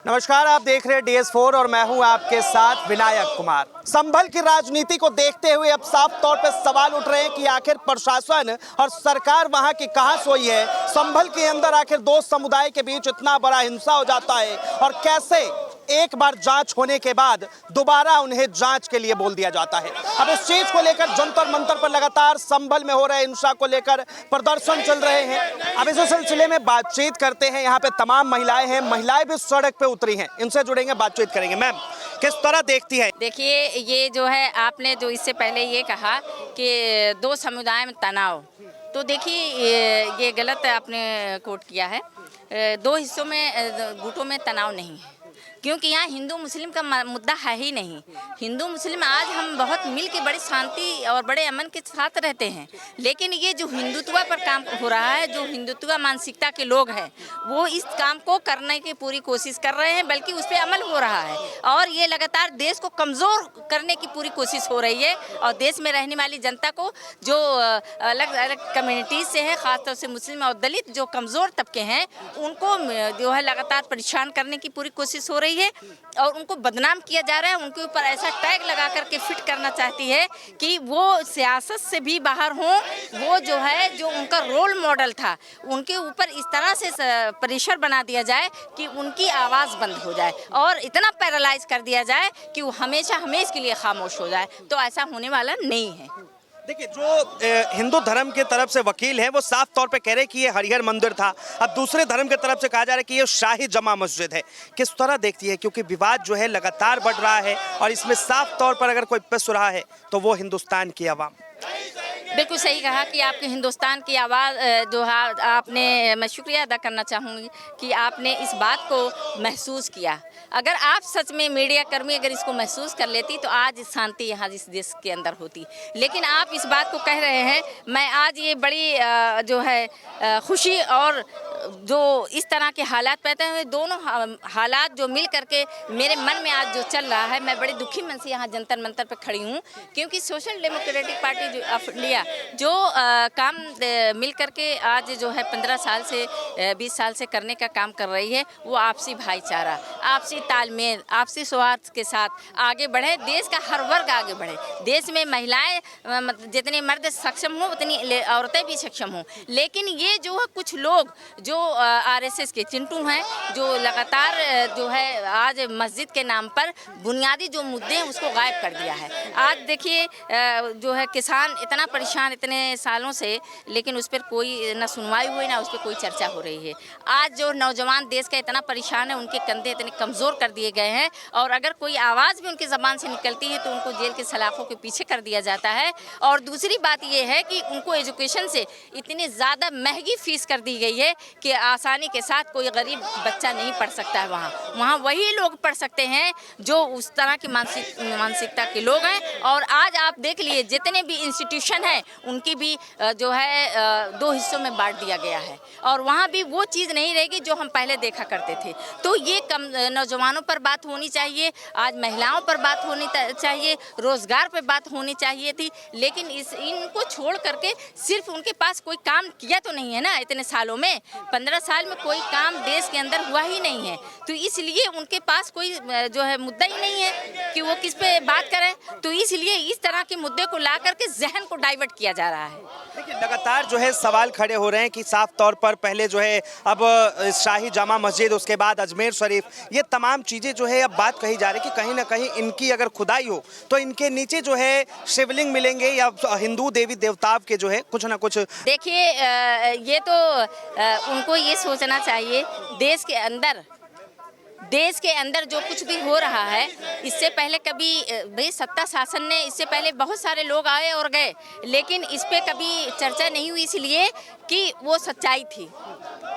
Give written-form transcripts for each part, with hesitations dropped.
नमस्कार, आप देख रहे हैं DS4 और मैं हूं आपके साथ विनायक कुमार। संभल की राजनीति को देखते हुए अब साफ तौर पर सवाल उठ रहे हैं कि आखिर प्रशासन और सरकार वहां की कहां सोई है। संभल के अंदर आखिर दो समुदाय के बीच इतना बड़ा हिंसा हो जाता है और कैसे एक बार जांच होने के बाद दोबारा उन्हें जांच के लिए बोल दिया जाता है। अब इस चीज को लेकर जंतर मंतर पर लगातार संभल में हो रहे हिंसा को लेकर प्रदर्शन चल रहे हैं। अब इस सिलसिले में बातचीत करते हैं। यहाँ पे तमाम महिलाएं हैं, महिलाएं भी सड़क पे उतरी हैं, इनसे जुड़ेंगे, बातचीत करेंगे। मैम, किस तरह देखती है? देखिए, ये जो है आपने जो इससे पहले ये कहा कि दो समुदाय में तनाव, तो देखिए ये गलत आपने कोट किया है। दो हिस्सों में गुटों में तनाव नहीं है, क्योंकि यहाँ हिंदू मुस्लिम का मुद्दा है ही नहीं। हिंदू मुस्लिम आज हम बहुत मिल के बड़ी शांति और बड़े अमन के साथ रहते हैं, लेकिन ये जो हिंदुत्व पर काम हो रहा है, जो हिंदुत्व मानसिकता के लोग हैं, वो इस काम को करने की पूरी कोशिश कर रहे हैं, बल्कि उस पर अमल हो रहा है और ये लगातार देश को कमज़ोर करने की पूरी कोशिश हो रही है। और देश में रहने वाली जनता को, जो अलग अलग कम्युनिटीज़ से है, ख़ासतौर से मुस्लिम और दलित जो कमज़ोर तबके हैं, उनको जो है लगातार परेशान करने की पूरी कोशिश हो रही है और उनको बदनाम किया जा रहा है। उनके ऊपर ऐसा टैग लगा करके फिट करना चाहती है कि वो सियासत से भी बाहर हों। वो जो है, जो उनका रोल मॉडल था, उनके ऊपर इस तरह से प्रेशर बना दिया जाए कि उनकी आवाज़ बंद हो जाए और इतना पैरालाइज कर दिया जाए कि वो हमेशा हमेशा के लिए खामोश हो जाए। तो ऐसा होने वाला नहीं है। देखिए, जो हिंदू धर्म के तरफ से वकील हैं वो साफ तौर पे कह रहे हैं कि ये हरिहर मंदिर था। अब दूसरे धर्म की तरफ से कहा जा रहा है कि ये शाही जमा मस्जिद है। किस तरह देखती है, क्योंकि विवाद जो है लगातार बढ़ रहा है और इसमें साफ तौर पर अगर कोई पिस रहा है तो वो हिंदुस्तान की आवाम। बिल्कुल सही कहा कि आपके हिंदुस्तान की आवाज़ जो है आपने, मैं शुक्रिया अदा करना चाहूँगी कि आपने इस बात को महसूस किया। अगर आप सच में मीडिया कर्मी अगर इसको महसूस कर लेती तो आज शांति यहाँ इस देश के अंदर होती, लेकिन आप इस बात को कह रहे हैं। मैं आज ये बड़ी जो है खुशी और जो इस तरह के हालात पैदा हुए, दोनों हालात जो मिल करके मेरे मन में आज जो चल रहा है, मैं बड़ी दुखी मन से यहाँ जंतर मंतर पर खड़ी हूँ, क्योंकि social democratic party of India जो काम मिल करके आज जो है 15 साल से 20 साल से करने का काम कर रही है, वो आपसी भाईचारा, आपसी तालमेल, आपसी सौहार्द के साथ आगे बढ़े, देश का हर वर्ग आगे बढ़े। देश में महिलाएं जितने मर्द सक्षम हों उतनी औरतें भी सक्षम हों, लेकिन ये जो है कुछ लोग जो RSS के चिंटू हैं, जो लगातार जो है आज मस्जिद के नाम पर बुनियादी जो मुद्दे हैं उसको गायब कर दिया है। आज देखिए जो है किसान इतना परेशान इतने सालों से, लेकिन उस पर कोई ना सुनवाई हुई ना उस पर कोई चर्चा हो रही है। आज जो नौजवान देश का इतना परेशान है, उनके कंधे इतने कमज़ोर कर दिए गए हैं और अगर कोई आवाज़ भी उनकी ज़बान से निकलती है तो उनको जेल के सलाखों के पीछे कर दिया जाता है। और दूसरी बात यह है कि उनको एजुकेशन से इतनी ज़्यादा महंगी फ़ीस कर दी गई है कि आसानी के साथ कोई गरीब बच्चा नहीं पढ़ सकता है। वहाँ वही लोग पढ़ सकते हैं जो उस तरह की मानसिकता के लोग हैं। और आज आप देख लिए जितने भी इंस्टीट्यूशन हैं उनकी भी जो है दो हिस्सों में बांट दिया गया है और वहाँ भी वो चीज़ नहीं रहेगी जो हम पहले देखा करते थे। तो ये नौजवानों पर बात होनी चाहिए, आज महिलाओं पर बात होनी चाहिए, रोज़गार पर बात होनी चाहिए थी, लेकिन इनको छोड़ करके सिर्फ उनके पास कोई काम किया तो नहीं है ना। इतने सालों में 15 साल में कोई काम देश के अंदर हुआ ही नहीं है, तो इसलिए उनके पास कोई जो है मुद्दा ही नहीं है कि वो किस पे बात करें। तो इसलिए इस तरह के मुद्दे को ला करके जहन को डाइवर्ट किया जा रहा है। देखिए, लगातार जो है सवाल खड़े हो रहे हैं कि साफ तौर पर पहले जो है अब शाही जामा मस्जिद, उसके बाद अजमेर शरीफ, ये तमाम चीज़ें जो है अब बात कही जा रही है कि कहीं ना कहीं इनकी अगर खुदाई हो तो इनके नीचे जो है शिवलिंग मिलेंगे या हिंदू देवी देवताओं के जो है कुछ ना कुछ। देखिए, ये तो उनको ये सोचना चाहिए, देश के अंदर जो कुछ भी हो रहा है, इससे पहले कभी भाई सत्ता शासन ने, इससे पहले बहुत सारे लोग आए और गए, लेकिन इस पे कभी चर्चा नहीं हुई, इसलिए कि वो सच्चाई थी,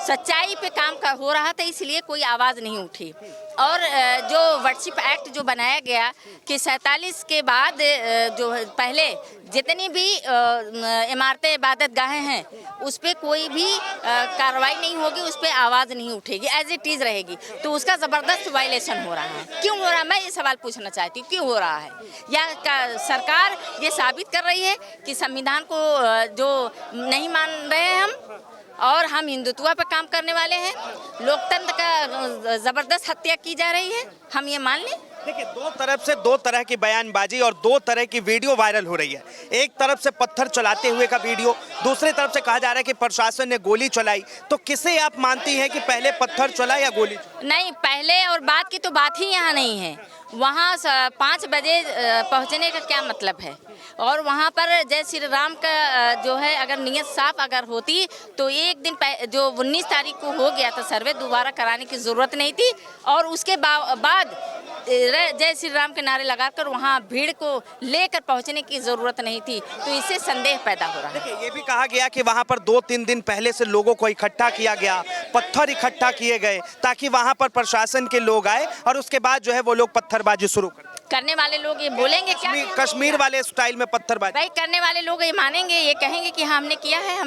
सच्चाई पे काम हो रहा था, इसलिए कोई आवाज़ नहीं उठी। और जो वर्शिप एक्ट जो बनाया गया कि 47 के बाद जो पहले जितनी भी इमारतें इबादत गाहें हैं उस पर कोई भी कार्रवाई नहीं होगी, उस पर आवाज़ नहीं उठेगी, एज इट इज़ रहेगी, तो उसका ज़बरदस्त वायलेशन हो रहा है। क्यों हो रहा है, मैं ये सवाल पूछना चाहती हूँ, क्यों हो रहा है? या सरकार ये साबित कर रही है कि संविधान को जो नहीं मान रहे हैं हम, और हम हिंदुत्व पर काम करने वाले हैं। लोकतंत्र का ज़बरदस्त हत्या की जा रही है, हम ये मान लें। देखिए, दो तरफ से दो तरह की बयानबाजी और दो तरह की वीडियो वायरल हो रही है। एक तरफ से पत्थर चलाते हुए का वीडियो, दूसरी तरफ से कहा जा रहा है कि प्रशासन ने गोली चलाई। तो किसे आप मानती हैं कि पहले पत्थर चला या गोली चला? नहीं, पहले और बाद की तो बात ही यहाँ नहीं है। वहाँ 5 बजे पहुँचने का क्या मतलब है? और वहाँ पर जय श्री राम का जो है, अगर नीयत साफ अगर होती तो एक दिन जो 19 तारीख को हो गया था सर्वे, दोबारा कराने की ज़रूरत नहीं थी। और उसके बाद जय श्री राम के नारे लगाकर वहाँ भीड़ को लेकर पहुँचने की ज़रूरत नहीं थी। तो इससे संदेह पैदा हो रहा है। देखिए, ये भी कहा गया कि वहाँ पर 2-3 दिन पहले से लोगों को इकट्ठा किया गया, पत्थर इकट्ठा किए गए ताकि वहाँ पर प्रशासन के लोग आए और उसके बाद जो है वो लोग पत्थरबाजी शुरू करने वाले लोग ये बोलेंगे क्या? कश्मीर वाले स्टाइल में पत्थरबाजी। भाई, करने वाले लोग ये मानेंगे, ये कहेंगे कि हाँ हमने किया है,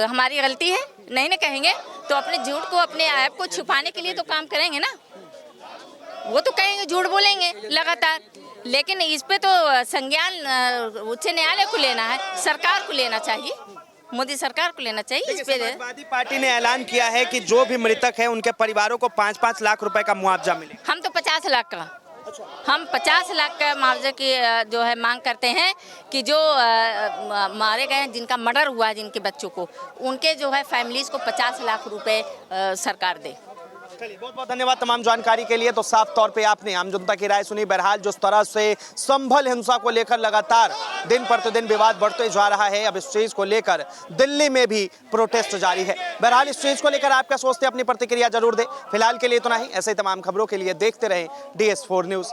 हमारी गलती है? नहीं ना कहेंगे। तो अपने झूठ को, अपने ऐप को छुपाने के लिए तो काम करेंगे ना। वो तो कहेंगे, झूठ बोलेंगे लगातार। लेकिन इस पे तो संज्ञान उच्च न्यायालय को लेना है, सरकार को लेना चाहिए, मोदी सरकार को लेना चाहिए इस पे। समाजवादी पार्टी ने ऐलान किया है कि जो भी मृतक है उनके परिवारों को 5-5 लाख रुपए का मुआवजा मिलेगा। हम तो 50 लाख का, हम 50 लाख का मुआवजे की जो है मांग करते हैं कि जो मारे गए हैं, जिनका मर्डर हुआ है, जिनके बच्चों को, उनके जो है फैमिलीज को 50 लाख रुपए सरकार दे। चलिए, बहुत बहुत धन्यवाद तमाम जानकारी के लिए। तो साफ तौर पे आपने आम जनता की राय सुनी। बहरहाल जिस तरह से संभल हिंसा को लेकर लगातार दिन प्रतिदिन विवाद बढ़ते जा रहा है, अब इस चीज को लेकर दिल्ली में भी प्रोटेस्ट जारी है। बहरहाल इस चीज को लेकर आप क्या सोचते हैं, अपनी प्रतिक्रिया जरूर दें। फिलहाल के लिए इतना ही। ऐसे ही तमाम खबरों के लिए देखते रहें DS4 न्यूज।